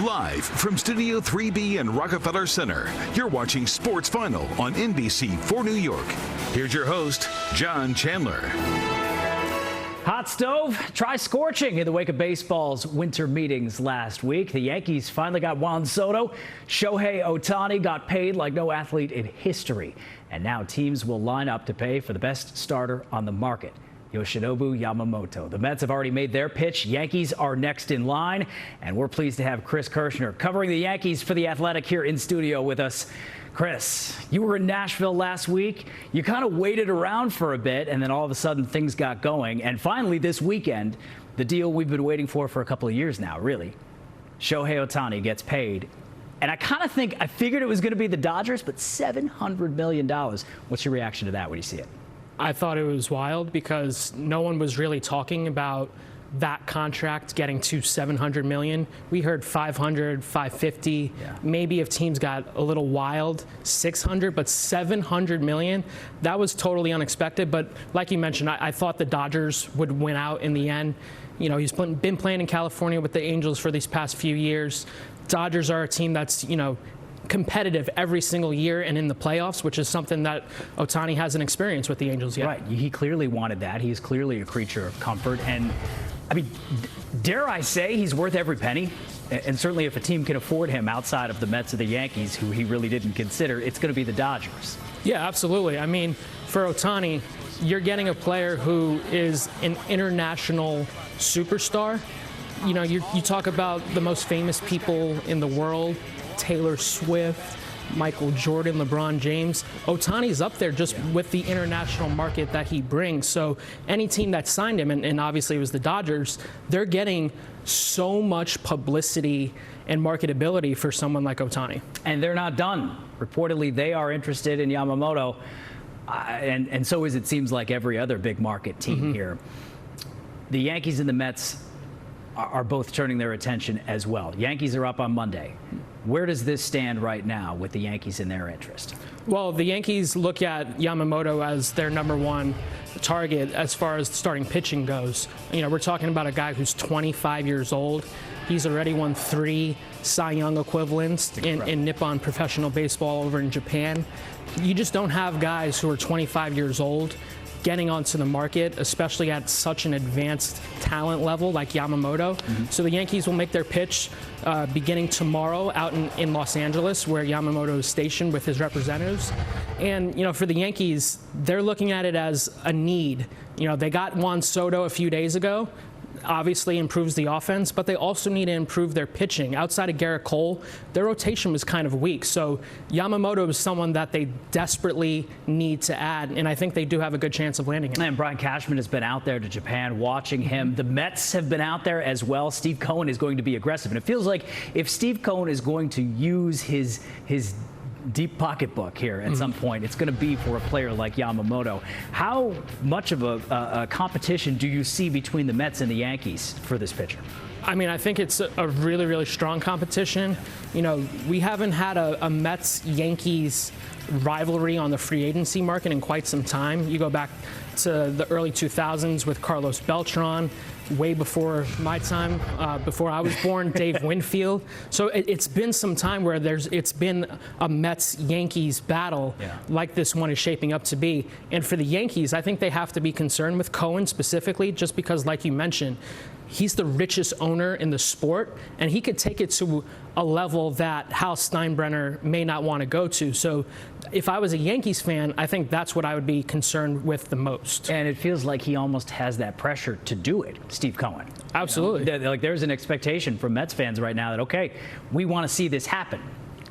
Live from Studio 3B in Rockefeller Center, you're watching Sports Final on NBC for New York. Here's your host, John Chandler. Hot stove, try scorching in the wake of baseball's winter meetings last week. The Yankees finally got Juan Soto. Shohei Otani got paid like no athlete in history. And now teams will line up to pay for the best starter on the market, Yoshinobu Yamamoto. The Mets have already made their pitch. Yankees are next in line. And we're pleased to have Chris Kirshner covering the Yankees for The Athletic here in studio with us. Chris, you were in Nashville last week. You kind of waited around for a bit, and then all of a sudden things got going. And finally this weekend, the deal we've been waiting for a couple of years now, really. Shohei Otani gets paid. And I figured it was going to be the Dodgers, but $700 million. What's your reaction to that when you see it? I thought it was wild because no one was really talking about that contract getting to $700 million. We heard 500, 550. Yeah. Maybe if teams got a little wild, 600, but $700 million, that was totally unexpected. But like you mentioned, I thought the Dodgers would win out in the end. You know, he's been playing in California with the Angels for these past few years. Dodgers are a team that's, competitive every single year and in the playoffs, which is something that Otani hasn't experienced with the Angels yet. Right. He clearly wanted that. He's clearly a creature of comfort. And, dare I say he's worth every penny? And certainly if a team can afford him outside of the Mets or the Yankees, who he really didn't consider, it's going to be the Dodgers. Yeah, absolutely. For Otani, you're getting a player who is an international superstar. You talk about the most famous people in the world, Taylor Swift, Michael Jordan, LeBron James. Otani's up there just with the international market that he brings. So any team that signed him, and obviously it was the Dodgers, they're getting so much publicity and marketability for someone like Otani. And they're not done. Reportedly, they are interested in Yamamoto, and so is, it seems like, every other big market team here. The Yankees and the Mets are both turning their attention as well. Yankees are up on Monday. Where does this stand right now with the Yankees and their interest? Well, the Yankees look at Yamamoto as their number one target as far as starting pitching goes. We're talking about a guy who's 25 years old. He's already won 3 Cy Young equivalents in Nippon Professional Baseball over in Japan. You just don't have guys who are 25 years old getting onto the market, especially at such an advanced talent level like Yamamoto. So the Yankees will make their pitch beginning tomorrow out in Los Angeles, where Yamamoto is stationed with his representatives. And, for the Yankees, they're looking at it as a need. They got Juan Soto a few days ago. Obviously improves the offense, but they also need to improve their pitching. Outside of Garrett Cole, their rotation was kind of weak. So Yamamoto is someone that they desperately need to add, and I think they do have a good chance of landing him. And Brian Cashman has been out there to Japan watching him. The Mets have been out there as well. Steve Cohen is going to be aggressive, and it feels like if Steve Cohen is going to use his deep pocketbook here at some point, it's going to be for a player like Yamamoto. How much of a competition do you see between the Mets and the Yankees for this pitcher? I think it's a really, really strong competition. We haven't had a Mets-Yankees rivalry on the free agency market in quite some time. You go back to the early 2000s with Carlos Beltran, way before my time, before I was born, Dave Winfield. So it's been some time where it's been a Mets-Yankees battle like this one is shaping up to be. And for the Yankees, I think they have to be concerned with Cohen specifically, just because, like you mentioned, he's the richest owner in the sport, and he could take it to a level that Hal Steinbrenner may not want to go to. So if I was a Yankees fan, I think that's what I would be concerned with the most. And it feels like he almost has that pressure to do it, Steve Cohen. Absolutely. Like there's an expectation from Mets fans right now that, okay, we want to see this happen.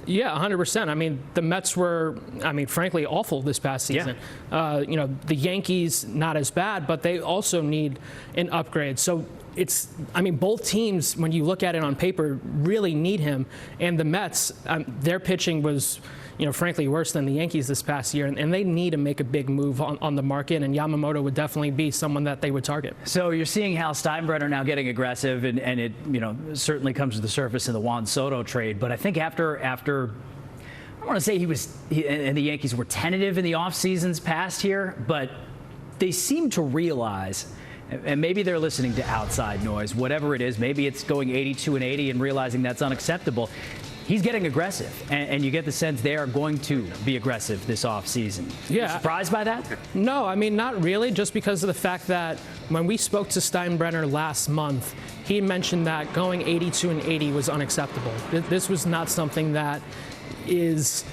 Yeah, 100%. The Mets were, frankly, awful this past season. Yeah. The Yankees, not as bad, but they also need an upgrade. So both teams, when you look at it on paper, really need him. And the Mets, their pitching was, frankly, worse than the Yankees this past year. And they need to make a big move on the market. And Yamamoto would definitely be someone that they would target. So you're seeing Hal Steinbrenner now getting aggressive, and it, certainly comes to the surface in the Juan Soto trade. But I think after I don't want to say and the Yankees were tentative in the off seasons past here, but they seem to realize And maybe they're listening to outside noise, whatever it is. Maybe it's going 82-80 and realizing that's unacceptable. He's getting aggressive, and you get the sense they are going to be aggressive this offseason. Yeah. You surprised by that? No, I mean, not really, just because of the fact that when we spoke to Steinbrenner last month, he mentioned that going 82-80 was unacceptable. This was not something that is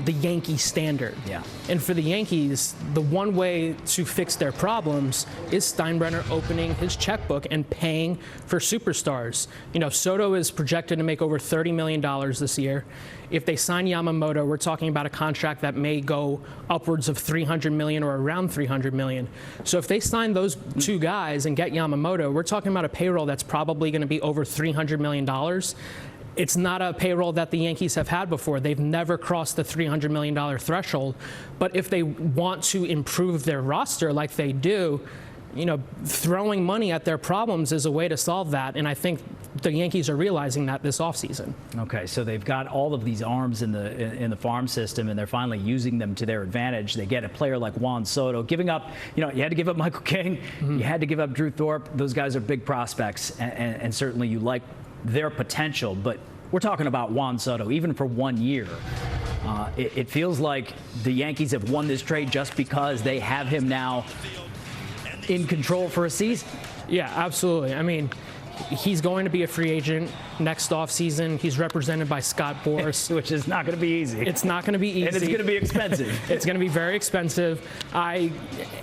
the Yankee standard. Yeah. And for the Yankees, the one way to fix their problems is Steinbrenner opening his checkbook and paying for superstars. You know, Soto is projected to make over $30 million this year. If they sign Yamamoto, we're talking about a contract that may go upwards of $300 million or around $300 million. So if they sign those two guys and get Yamamoto, we're talking about a payroll that's probably going to be over $300 million. It's not a payroll that the Yankees have had before. They've never crossed the $300 million threshold. But if they want to improve their roster like they do, you know, throwing money at their problems is a way to solve that. And I think the Yankees are realizing that this offseason. Okay, so they've got all of these arms in the farm system, and they're finally using them to their advantage. They get a player like Juan Soto, giving up, you know, you had to give up Michael King, you had to give up Drew Thorpe. Those guys are big prospects, and certainly you like their potential, but we're talking about Juan Soto, even for 1 year. It feels like the Yankees have won this trade just because they have him now in control for a season. Yeah, absolutely. I mean, he's going to be a free agent next offseason. He's represented by Scott Boras. Which is not going to be easy. It's not going to be easy. And it's going to be expensive. It's going to be very expensive. I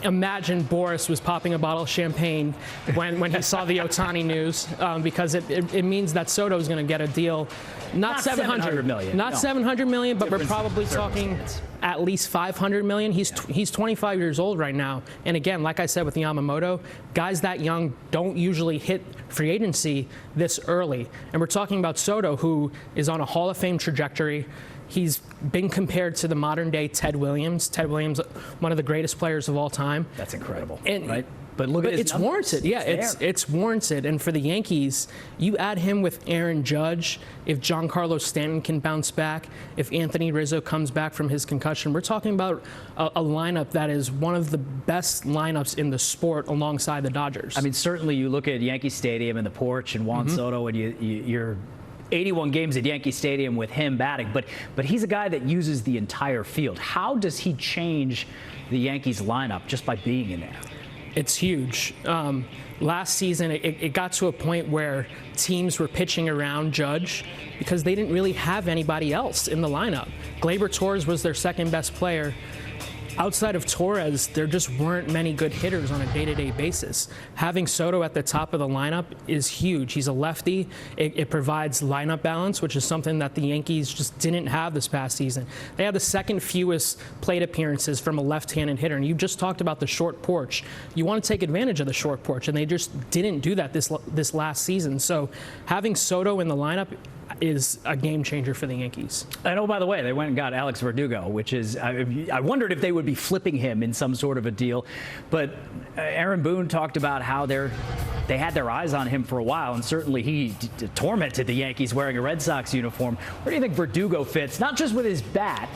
imagine Boras was popping a bottle of champagne when he saw the Otani news, because it means that Soto is going to get a deal. Not $700 million. Not no. $700 million, but we're probably talking at least $500 million. He's 25 years old right now. And again, like I said with Yamamoto, guys that young don't usually hit free agency this early. And we're talking about Soto, who is on a Hall of Fame trajectory. He's been compared to the modern day Ted Williams. Ted Williams, one of the greatest players of all time. That's incredible, and, right? But look at his it's numbers. Warranted. Yeah, it's warranted. And for the Yankees, you add him with Aaron Judge, if Giancarlo Stanton can bounce back, if Anthony Rizzo comes back from his concussion, we're talking about a lineup that is one of the best lineups in the sport alongside the Dodgers. I mean, certainly you look at Yankee Stadium and the porch and Juan Soto, and you're 81 games at Yankee Stadium with him batting, but he's a guy that uses the entire field. How does he change the Yankees lineup just by being in there? It's huge. Last season, it got to a point where teams were pitching around Judge because they didn't really have anybody else in the lineup. Gleyber Torres was their second best player. Outside of Torres, there just weren't many good hitters on a day-to-day basis. Having Soto at the top of the lineup is huge. He's a lefty. It provides lineup balance, which is something that the Yankees just didn't have this past season. They had the second fewest plate appearances from a left-handed hitter, and you just talked about the short porch. You want to take advantage of the short porch, and they just didn't do that this last season. So having Soto in the lineup is a game changer for the Yankees. And oh, by the way, they went and got Alex Verdugo, which is, I wondered if they would be flipping him in some sort of a deal. But Aaron Boone talked about how they had their eyes on him for a while, and certainly he tormented the Yankees wearing a Red Sox uniform. Where do you think Verdugo fits? Not just with his bat,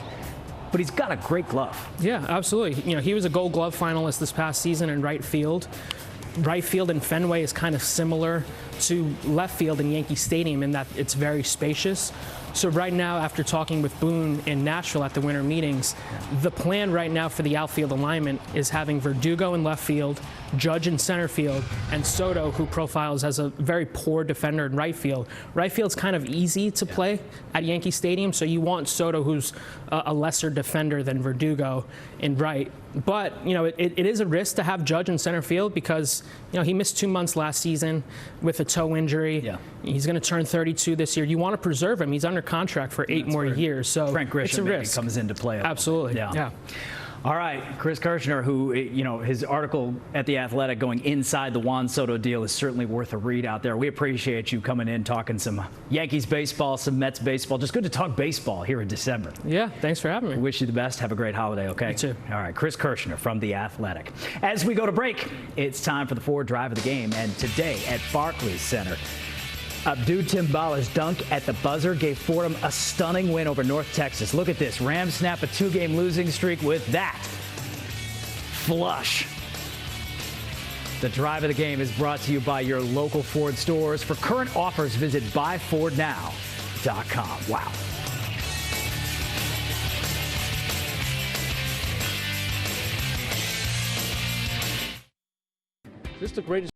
but he's got a great glove. Yeah, absolutely. You know, he was a Gold Glove finalist this past season in right field. Right field in Fenway is kind of similar to left field in Yankee Stadium in that it's very spacious. So right now, after talking with Boone in Nashville at the winter meetings, the plan right now for the outfield alignment is having Verdugo in left field, Judge in center field, and Soto, who profiles as a very poor defender in right field. Right field's kind of easy to play at Yankee Stadium, so you want Soto, who's a lesser defender than Verdugo, in right. But, you know, it is a risk to have Judge in center field because, you know, he missed 2 months last season with a toe injury. Yeah. He's going to turn 32 this year. You want to preserve him. He's under contract for 8 more years. So Frank Grisham it's a risk. Comes into play. Absolutely. Yeah. All right, Chris Kirshner, who, you know, his article at The Athletic going inside the Juan Soto deal is certainly worth a read out there. We appreciate you coming in, talking some Yankees baseball, some Mets baseball. Just good to talk baseball here in December. Yeah, thanks for having me. We wish you the best. Have a great holiday, okay? You too. All right, Chris Kirshner from The Athletic. As we go to break, it's time for the forward drive of the game. And today at Barclays Center, Abdou Timbala's dunk at the buzzer gave Fordham a stunning win over North Texas. Look at this. Rams snap a 2-game losing streak with that flush. The Drive of the Game is brought to you by your local Ford stores. For current offers, visit buyfordnow.com. Wow. This is the greatest.